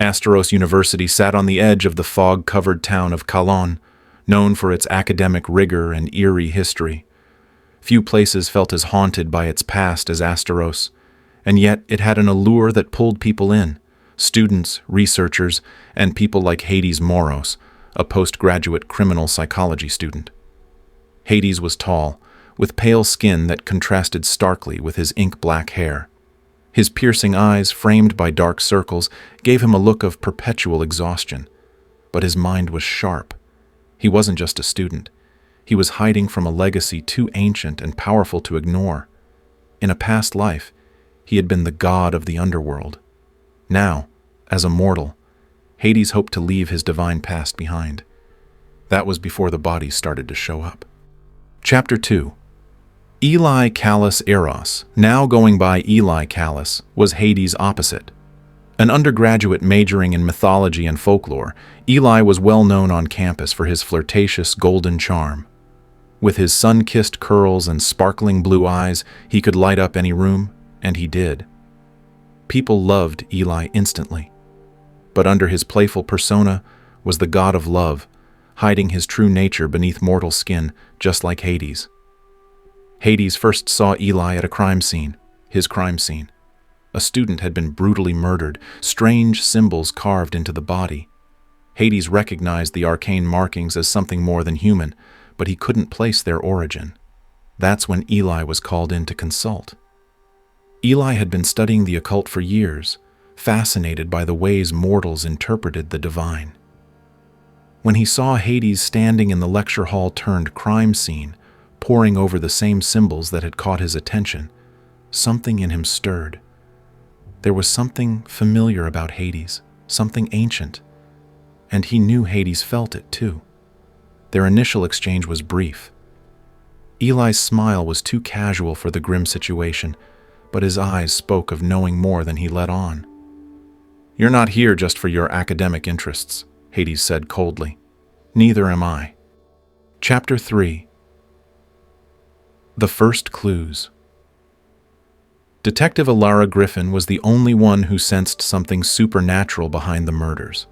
Asteros University sat on the edge of the fog-covered town of Kalon, known for its academic rigor and eerie history. Few places felt as haunted by its past as Asteros, and yet it had an allure that pulled people in: students, researchers, and people like Hades Moros, a postgraduate criminal psychology student. Hades was tall, with pale skin that contrasted starkly with his ink-black hair. His piercing eyes, framed by dark circles, gave him a look of perpetual exhaustion. But his mind was sharp. He wasn't just a student. He was hiding from a legacy too ancient and powerful to ignore. In a past life, he had been the god of the underworld. Now, as a mortal, Hades hoped to leave his divine past behind. That was before the bodies started to show up. Chapter 2. Eli Callus Eros, now going by Eli Callus, was Hades' opposite. An undergraduate majoring in mythology and folklore, Eli was well known on campus for his flirtatious golden charm. With his sun-kissed curls and sparkling blue eyes, he could light up any room, and he did. People loved Eli instantly. But under his playful persona was the god of love, hiding his true nature beneath mortal skin, just like Hades. Hades first saw Eli at a crime scene, his crime scene. A student had been brutally murdered, strange symbols carved into the body. Hades recognized the arcane markings as something more than human, but he couldn't place their origin. That's when Eli was called in to consult. Eli had been studying the occult for years, fascinated by the ways mortals interpreted the divine. When he saw Hades standing in the lecture hall turned crime scene, poring over the same symbols that had caught his attention, something in him stirred. There was something familiar about Hades, something ancient, and he knew Hades felt it too. Their initial exchange was brief. Eli's smile was too casual for the grim situation, but his eyes spoke of knowing more than he let on. "You're not here just for your academic interests," Hades said coldly. "Neither am I." Chapter 3. The First Clues. Detective Alara Griffin was the only one who sensed something supernatural behind the murders.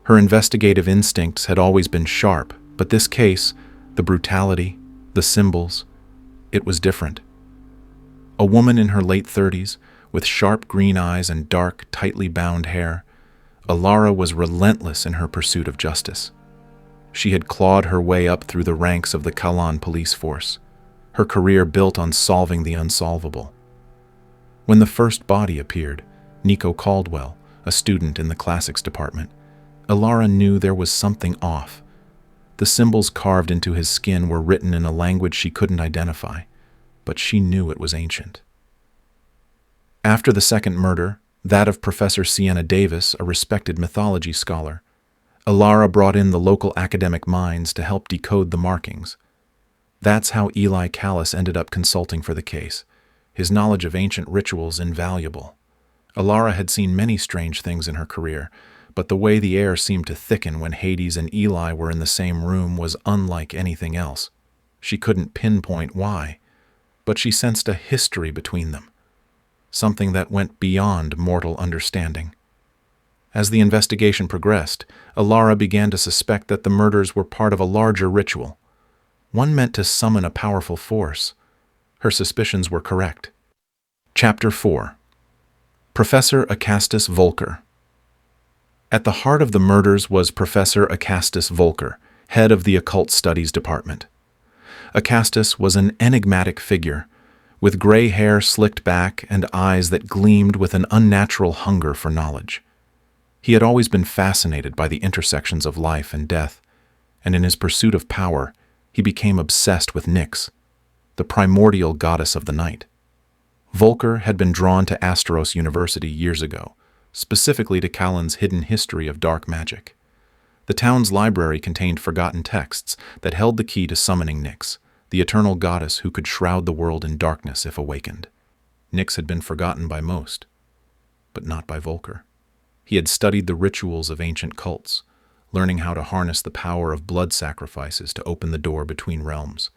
Her investigative instincts had always been sharp, but this case, the brutality, the symbols, it was different. A woman in her late 30s, with sharp green eyes and dark, tightly bound hair, Alara was relentless in her pursuit of justice. She had clawed her way up through the ranks of the Kalon police force, her career built on solving the unsolvable. When the first body appeared, Nico Caldwell, a student in the classics department, Alara knew there was something off. The symbols carved into his skin were written in a language she couldn't identify, but she knew it was ancient. After the second murder, that of Professor Sienna Davis, a respected mythology scholar, Alara brought in the local academic minds to help decode the markings. That's how Eli Callus ended up consulting for the case, his knowledge of ancient rituals invaluable. Alara had seen many strange things in her career, but the way the air seemed to thicken when Hades and Eli were in the same room was unlike anything else. She couldn't pinpoint why, but she sensed a history between them, something that went beyond mortal understanding. As the investigation progressed, Alara began to suspect that the murders were part of a larger ritual, one meant to summon a powerful force. Her suspicions were correct. Chapter 4. Professor Acastus Volker. At the heart of the murders was Professor Acastus Volker, head of the Occult Studies Department. Acastus was an enigmatic figure, with gray hair slicked back and eyes that gleamed with an unnatural hunger for knowledge. He had always been fascinated by the intersections of life and death, and in his pursuit of power, he became obsessed with Nyx, the primordial goddess of the night. Volker had been drawn to Asteros University years ago, specifically to Kalon's hidden history of dark magic. The town's library contained forgotten texts that held the key to summoning Nyx, the eternal goddess who could shroud the world in darkness if awakened. Nyx had been forgotten by most, but not by Volker. He had studied the rituals of ancient cults, learning how to harness the power of blood sacrifices to open the door between realms.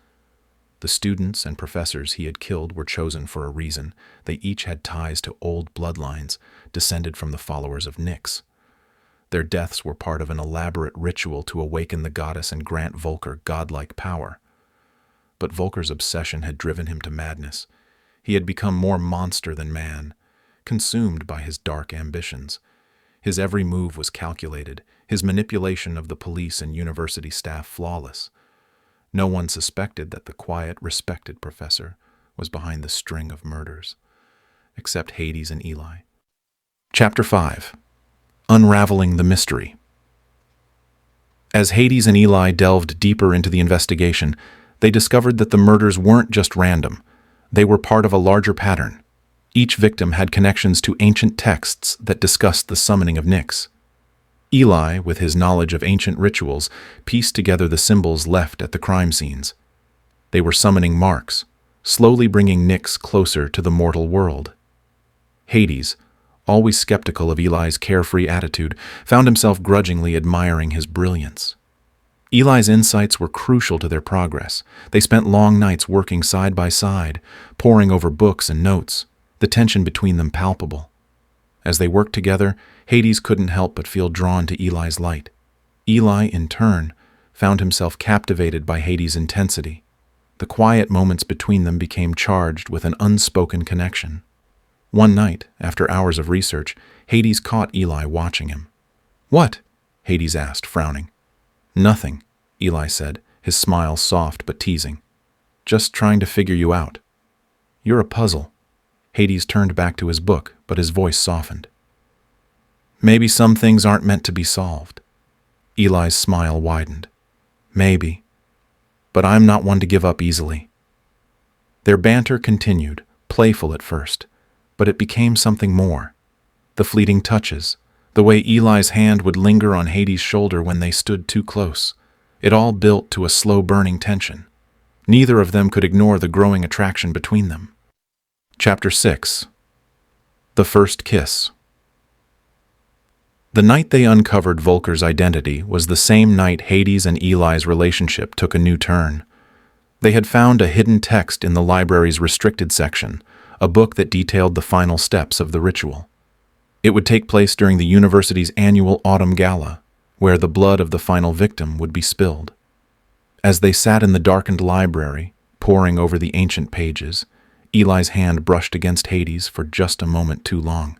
The students and professors he had killed were chosen for a reason. They each had ties to old bloodlines, descended from the followers of Nyx. Their deaths were part of an elaborate ritual to awaken the goddess and grant Volker godlike power. But Volker's obsession had driven him to madness. He had become more monster than man, consumed by his dark ambitions. His every move was calculated, his manipulation of the police and university staff flawless. No one suspected that the quiet, respected professor was behind the string of murders, except Hades and Eli. Chapter 5. Unraveling the Mystery. As Hades and Eli delved deeper into the investigation, they discovered that the murders weren't just random. They were part of a larger pattern. Each victim had connections to ancient texts that discussed the summoning of Nyx. Eli, with his knowledge of ancient rituals, pieced together the symbols left at the crime scenes. They were summoning marks, slowly bringing Nyx closer to the mortal world. Hades, always skeptical of Eli's carefree attitude, found himself grudgingly admiring his brilliance. Eli's insights were crucial to their progress. They spent long nights working side by side, poring over books and notes, the tension between them palpable. As they worked together, Hades couldn't help but feel drawn to Eli's light. Eli, in turn, found himself captivated by Hades' intensity. The quiet moments between them became charged with an unspoken connection. One night, after hours of research, Hades caught Eli watching him. "What?" Hades asked, frowning. "Nothing," Eli said, his smile soft but teasing. "Just trying to figure you out." "You're a puzzle." Hades turned back to his book, but his voice softened. "Maybe some things aren't meant to be solved." Eli's smile widened. "Maybe. But I'm not one to give up easily." Their banter continued, playful at first, but it became something more. The fleeting touches, the way Eli's hand would linger on Hades' shoulder when they stood too close, it all built to a slow-burning tension. Neither of them could ignore the growing attraction between them. Chapter 6. The First Kiss. The night they uncovered Volker's identity was the same night Hades and Eli's relationship took a new turn. They had found a hidden text in the library's restricted section, a book that detailed the final steps of the ritual. It would take place during the university's annual autumn gala, where the blood of the final victim would be spilled. As they sat in the darkened library, poring over the ancient pages, Eli's hand brushed against Hades for just a moment too long.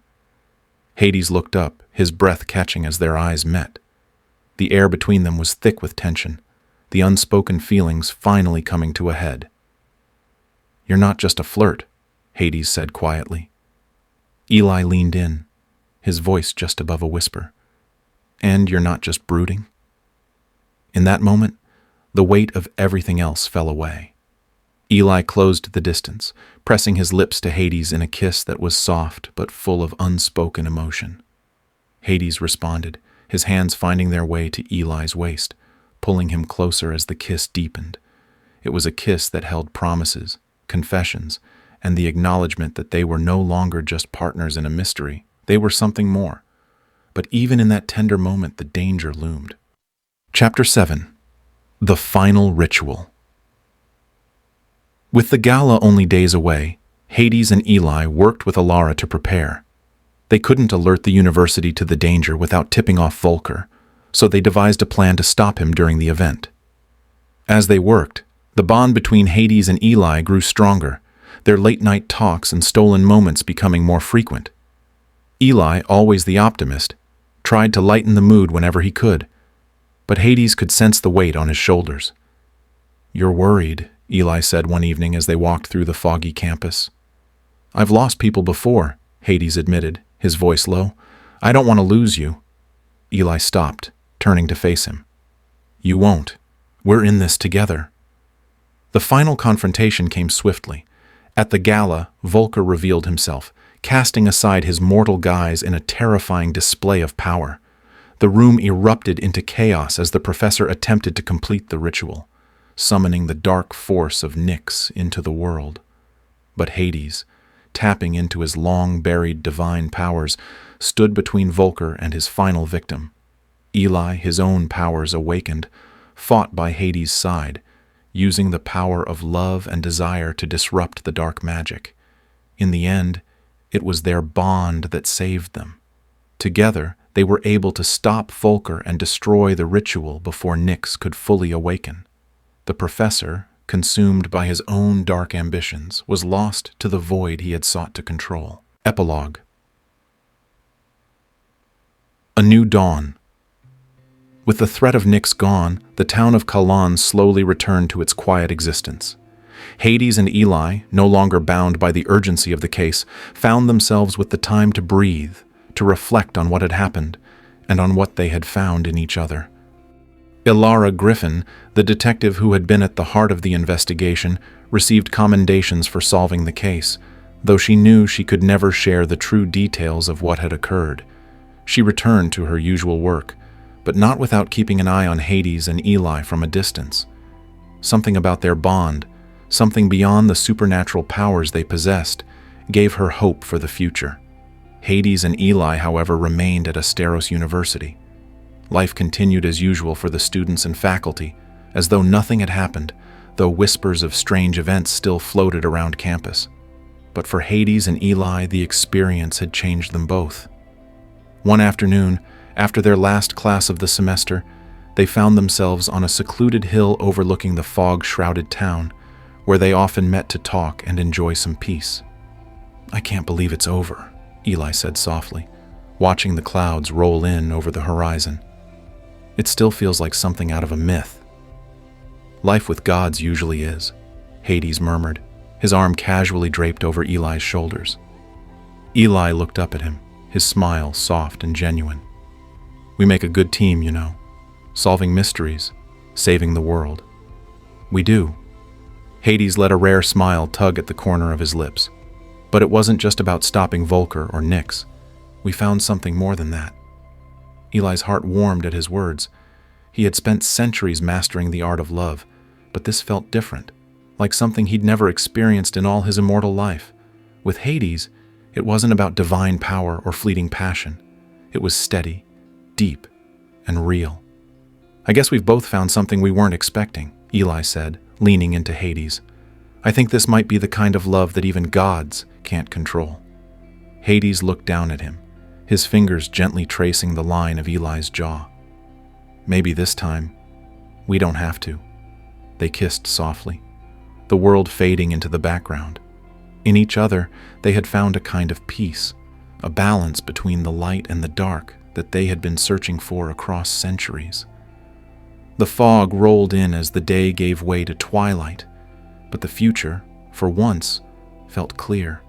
Hades looked up, his breath catching as their eyes met. The air between them was thick with tension, the unspoken feelings finally coming to a head. "You're not just a flirt," Hades said quietly. Eli leaned in, his voice just above a whisper. "And you're not just brooding?" In that moment, the weight of everything else fell away. Eli closed the distance, pressing his lips to Hades in a kiss that was soft but full of unspoken emotion. Hades responded, his hands finding their way to Eli's waist, pulling him closer as the kiss deepened. It was a kiss that held promises, confessions, and the acknowledgement that they were no longer just partners in a mystery. They were something more. But even in that tender moment, the danger loomed. Chapter 7. The Final Ritual. With the gala only days away, Hades and Eli worked with Alara to prepare. They couldn't alert the university to the danger without tipping off Volker, so they devised a plan to stop him during the event. As they worked, the bond between Hades and Eli grew stronger, their late-night talks and stolen moments becoming more frequent. Eli, always the optimist, tried to lighten the mood whenever he could, but Hades could sense the weight on his shoulders. "You're worried," Eli said one evening as they walked through the foggy campus. "I've lost people before," Hades admitted, his voice low. "I don't want to lose you." Eli stopped, turning to face him. "You won't. We're in this together." The final confrontation came swiftly. At the gala, Volker revealed himself, casting aside his mortal guise in a terrifying display of power. The room erupted into chaos as the professor attempted to complete the ritual, summoning the dark force of Nyx into the world. But Hades, tapping into his long-buried divine powers, stood between Volker and his final victim. Eli, his own powers awakened, fought by Hades' side, using the power of love and desire to disrupt the dark magic. In the end, it was their bond that saved them. Together, they were able to stop Volker and destroy the ritual before Nyx could fully awaken. The professor, consumed by his own dark ambitions, was lost to the void he had sought to control. Epilogue. A new dawn. With the threat of Nyx gone, the town of Kalan slowly returned to its quiet existence. Hades and Eli, no longer bound by the urgency of the case, found themselves with the time to breathe, to reflect on what had happened, and on what they had found in each other. Ilara Griffin, the detective who had been at the heart of the investigation, received commendations for solving the case, though she knew she could never share the true details of what had occurred. She returned to her usual work, but not without keeping an eye on Hades and Eli from a distance. Something about their bond, something beyond the supernatural powers they possessed, gave her hope for the future. Hades and Eli, however, remained at Asteros University. Life continued as usual for the students and faculty, as though nothing had happened, though whispers of strange events still floated around campus. But for Hades and Eli, the experience had changed them both. One afternoon, after their last class of the semester, they found themselves on a secluded hill overlooking the fog-shrouded town, where they often met to talk and enjoy some peace. "I can't believe it's over," Eli said softly, watching the clouds roll in over the horizon. "It still feels like something out of a myth." "Life with gods usually is," Hades murmured, his arm casually draped over Eli's shoulders. Eli looked up at him, his smile soft and genuine. "We make a good team, you know, solving mysteries, saving the world." "We do." Hades let a rare smile tug at the corner of his lips. "But it wasn't just about stopping Volker or Nyx. We found something more than that." Eli's heart warmed at his words. He had spent centuries mastering the art of love, but this felt different, like something he'd never experienced in all his immortal life. With Hades, it wasn't about divine power or fleeting passion. It was steady, deep, and real. "I guess we've both found something we weren't expecting," Eli said, leaning into Hades. "I think this might be the kind of love that even gods can't control." Hades looked down at him, his fingers gently tracing the line of Eli's jaw. "Maybe this time, we don't have to." They kissed softly, the world fading into the background. In each other, they had found a kind of peace, a balance between the light and the dark that they had been searching for across centuries. The fog rolled in as the day gave way to twilight, but the future, for once, felt clear.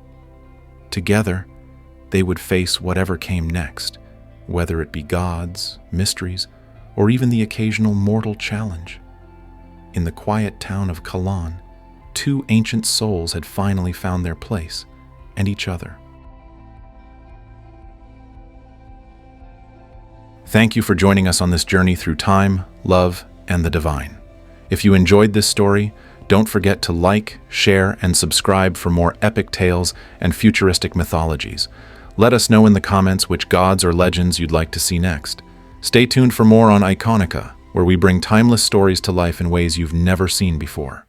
Together, they would face whatever came next, whether it be gods, mysteries, or even the occasional mortal challenge. In the quiet town of Kalan, two ancient souls had finally found their place and each other. Thank you for joining us on this journey through time, love, and the divine. If you enjoyed this story, don't forget to like, share, and subscribe for more epic tales and futuristic mythologies. Let us know in the comments which gods or legends you'd like to see next. Stay tuned for more on Iconica, where we bring timeless stories to life in ways you've never seen before.